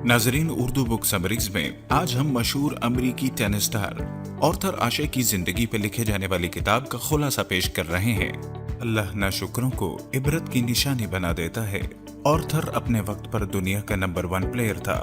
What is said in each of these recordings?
नाजरीन, Urdu book summaries में आज हम मशहूर अमरीकी टेनिस स्टार ऑर्थर आशे की जिंदगी पर लिखे जाने वाली किताब का खुलासा पेश कर रहे हैं। अल्लाह नाशुक्रों को इबरत की निशानी बना देता है। ऑर्थर अपने वक्त पर दुनिया का नंबर 1 प्लेयर था।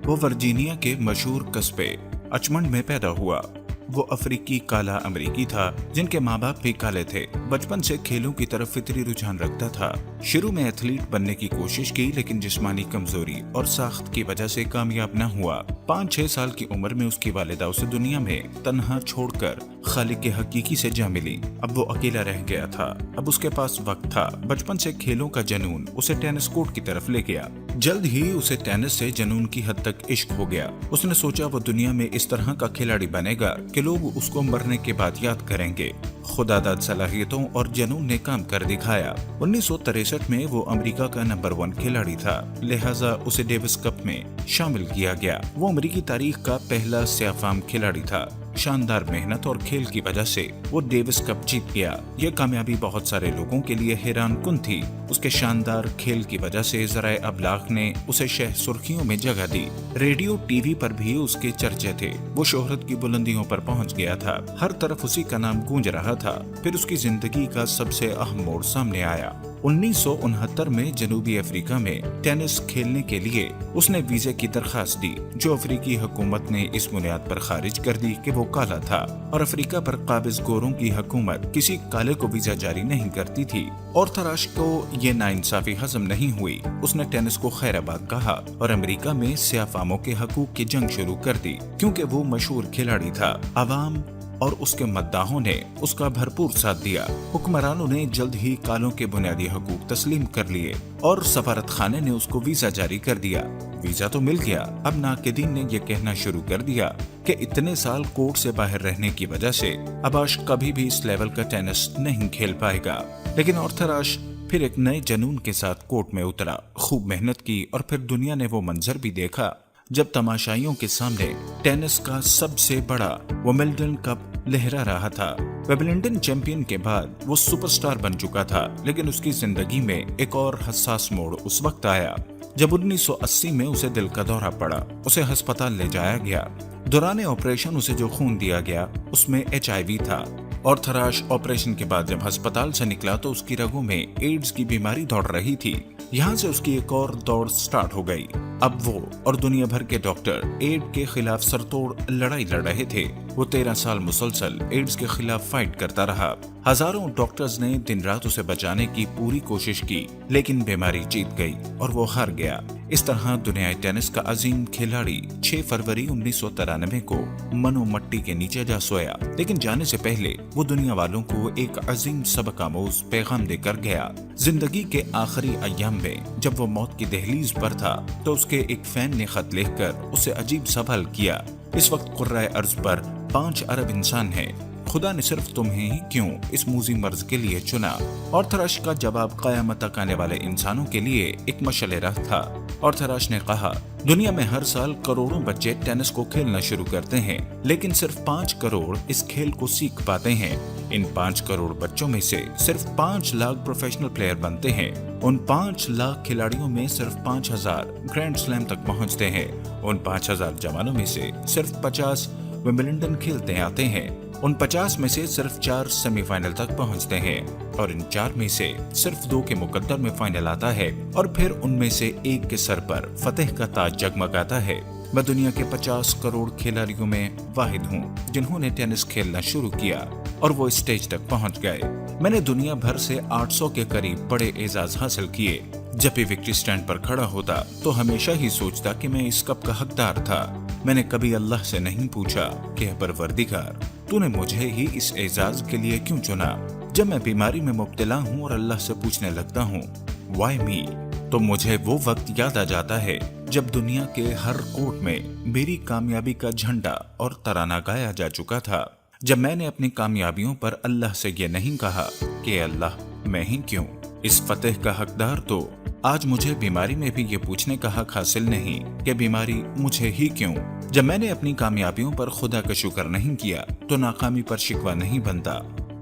वो वर्जीनिया के मशहूर कस्बे अचमंड में पैदा हुआ। वो अफ्रीकी काला अमरीकी था जिनके माँ बाप भी काले थे। बचपन से खेलों की तरफ फितरी रुझान रखता था। शुरू में एथलीट बनने की कोशिश की, लेकिन जिस्मानी कमजोरी और साख्त की वजह से कामयाब न हुआ। 5-6 साल की उम्र में उसकी वालिदा उसे दुनिया में तन्हा छोड़कर खालिक के हकीकी से जा मिली। अब वो अकेला रह गया था। अब उसके पास वक्त था। बचपन से खेलों का जनून उसे टेनिस कोर्ट की तरफ ले गया। जल्द ही उसे टेनिस से जनून की हद तक इश्क हो गया। उसने सोचा वो दुनिया में इस तरह का खिलाड़ी बनेगा कि लोग उसको मरने के बाद याद करेंगे। खुदादाद सलाहियतों और जनून ने काम कर दिखाया। 1963 में वो अमेरिका का नंबर 1 खिलाड़ी था, लिहाजा उसे डेविस कप में शामिल किया गया। वो अमेरिकी तारीख का पहला स्याफाम खिलाड़ी था। शानदार मेहनत और खेल की वजह से वो डेविस कप जीत गया। ये कामयाबी बहुत सारे लोगों के लिए हैरान कुन थी। उसके शानदार खेल की वजह से ज़राए अबलाग ने उसे शह सुर्खियों में जगह दी। रेडियो टीवी पर भी उसके चर्चे थे। वो शोहरत की बुलंदियों पर पहुंच गया था। हर तरफ उसी का नाम गूंज रहा था। फिर उसकी जिंदगी का सबसे अहम मोड़ सामने आया। 1969 में जनूबी अफ्रीका में टेनिस खेलने के लिए उसने वीजे की दरखास्त दी, जो अफ्रीकी हुकूमत ने इस बुनियाद पर खारिज कर दी कि वो काला था और अफ्रीका पर काबिज गोरों की हुकूमत किसी काले को वीजा जारी नहीं करती थी। ऑर्थर आशे को ये नाइंसाफी हजम नहीं हुई। उसने टेनिस को खैराबाद कहा और अमेरिका में स्याफामों के हकूक की जंग शुरू कर दी। क्योंकि वो मशहूर खिलाड़ी था, अवाम और उसके मद्दाहों ने उसका भरपूर साथ दिया। हुक्मरानों ने जल्द ही कालों के बुनियादी हकूक तस्लीम कर लिए और सफारत खाने ने उसको वीजा जारी कर दिया। वीजा तो मिल गया। अब नाकिदीन ने यह कहना शुरू कर दिया कि इतने साल कोर्ट से बाहर रहने की वजह से अब आश कभी भी इस लेवल का टेनिस नहीं खेल पाएगा। लेकिन ऑर्थर आश फिर एक नए जनून के साथ कोर्ट में उतरा, खूब मेहनत की और फिर दुनिया ने वो मंजर भी देखा जब तमाशाइयों के सामने टेनिस का सबसे बड़ा विंबलडन कप लहरा रहा था। विंबलडन चैंपियन के बाद वो सुपरस्टार बन चुका था, लेकिन उसकी जिंदगी में एक और हसास मोड़ उस वक्त आया जब 1980 में उसे दिल का दौरा पड़ा। उसे अस्पताल ले जाया गया। दौरान ऑपरेशन उसे जो खून दिया गया उसमें HIV था। ऑर्थर आशे ऑपरेशन के बाद जब अस्पताल से निकला तो उसकी रगों में एड्स की बीमारी दौड़ रही थी। यहाँ से उसकी एक और दौड़ स्टार्ट हो गई। अब वो और दुनिया भर के डॉक्टर एड्स के खिलाफ सरतोड़ लड़ाई लड़ रहे थे। वो 13 साल मुसलसल एड्स के खिलाफ फाइट करता रहा। हजारों डॉक्टर्स ने दिन रात उसे बचाने की पूरी कोशिश की, लेकिन बीमारी जीत गई और वो हार गया। इस तरह दुनियाई टेनिस का अजीम खिलाड़ी 6 फरवरी 1993 को मनो मट्टी के नीचे जा सोया। लेकिन जाने से पहले वो दुनिया वालों को एक अजीम सबक आमोज पैगाम देकर गया। जिंदगी के आखिरी अय्याम में जब वो मौत की दहलीज पर था तो उसके एक फैन ने खत लिखकर उसे अजीब सवाल किया। इस वक्त कुर्राए अर्ज पर 5 अरब इंसान हैं। खुदा ने सिर्फ तुम्हें ही क्यों इस मूजी मर्ज के लिए चुना? ऑर्थर आशे का जवाब क़यामत तक आने वाले इंसानों के लिए एक मशअले राह था। ऑर्थर आशे ने कहा, दुनिया में हर साल करोड़ों बच्चे टेनिस को खेलना शुरू करते हैं, लेकिन सिर्फ 5 करोड़ इस खेल को सीख पाते हैं। इन 5 करोड़ बच्चों में से सिर्फ 5 लाख प्रोफेशनल प्लेयर बनते हैं। उन 5 लाख खिलाड़ियों में सिर्फ 5000 ग्रैंड स्लैम तक पहुंचते हैं। उन 5000 जवानों में से सिर्फ 50 विंबलडन खेलते आते हैं। उन 50 में से सिर्फ 4 सेमीफाइनल तक पहुंचते हैं और इन 4 में से सिर्फ 2 के मुकद्दर में फाइनल आता है और फिर उनमें से एक के सर पर फतेह का ताज जगमगाता है। मैं दुनिया के 50 करोड़ खिलाड़ियों में वाहिद हूँ जिन्होंने टेनिस खेलना शुरू किया और वो स्टेज तक पहुंच गए। मैंने दुनिया भर से 800 के करीब बड़े एजाज हासिल किए। जब भी विक्ट्री स्टैंड पर खड़ा होता तो हमेशा ही सोचता कि मैं इस कप का हकदार था। मैंने कभी अल्लाह से नहीं पूछा कि परवरदिगार, तूने मुझे ही इस एजाज के लिए क्यों चुना? जब मैं बीमारी में मुब्तला हूँ और अल्लाह से पूछने लगता हूँ व्हाई मी, तो मुझे वो वक्त याद आ जाता है जब दुनिया के हर कोर्ट में मेरी कामयाबी का झंडा और तराना गाया जा चुका था। जब मैंने अपनी कामयाबियों पर अल्लाह से ये नहीं कहा कि अल्लाह मैं ही क्यों इस फतेह का हकदार, तो आज मुझे बीमारी में भी ये पूछने का हक हासिल नहीं कि बीमारी मुझे ही क्यों। जब मैंने अपनी कामयाबियों पर खुदा का शुक्र नहीं किया तो नाकामी पर शिकवा नहीं बनता।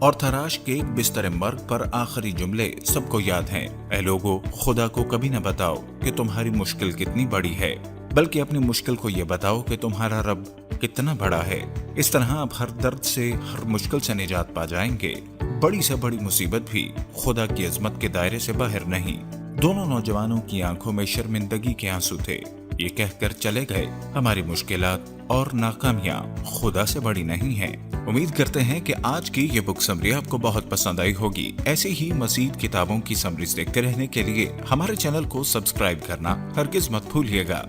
ऑर्थर आशे के बिस्तर मर्ग पर आखिरी जुमले सबको याद हैं। ऐ लोगो, खुदा को कभी न बताओ कि तुम्हारी मुश्किल कितनी बड़ी है। बल्कि अपनी मुश्किल को ये बताओ कि तुम्हारा रब कितना बड़ा है। इस तरह आप हर दर्द से, हर मुश्किल से निजात पा जाएंगे। बड़ी से बड़ी मुसीबत भी खुदा की अजमत के दायरे से बाहर नहीं। दोनों नौजवानों की आंखों में शर्मिंदगी के आंसू थे। ये कहकर चले गए, हमारी मुश्किलात और नाकामियां खुदा से बड़ी नहीं हैं। उम्मीद करते हैं कि आज की ये बुक समरी आपको बहुत पसंद आई होगी। ऐसे ही मजीद किताबों की समरीज देखते रहने के लिए हमारे चैनल को सब्सक्राइब करना हरगिज मत भूलिएगा।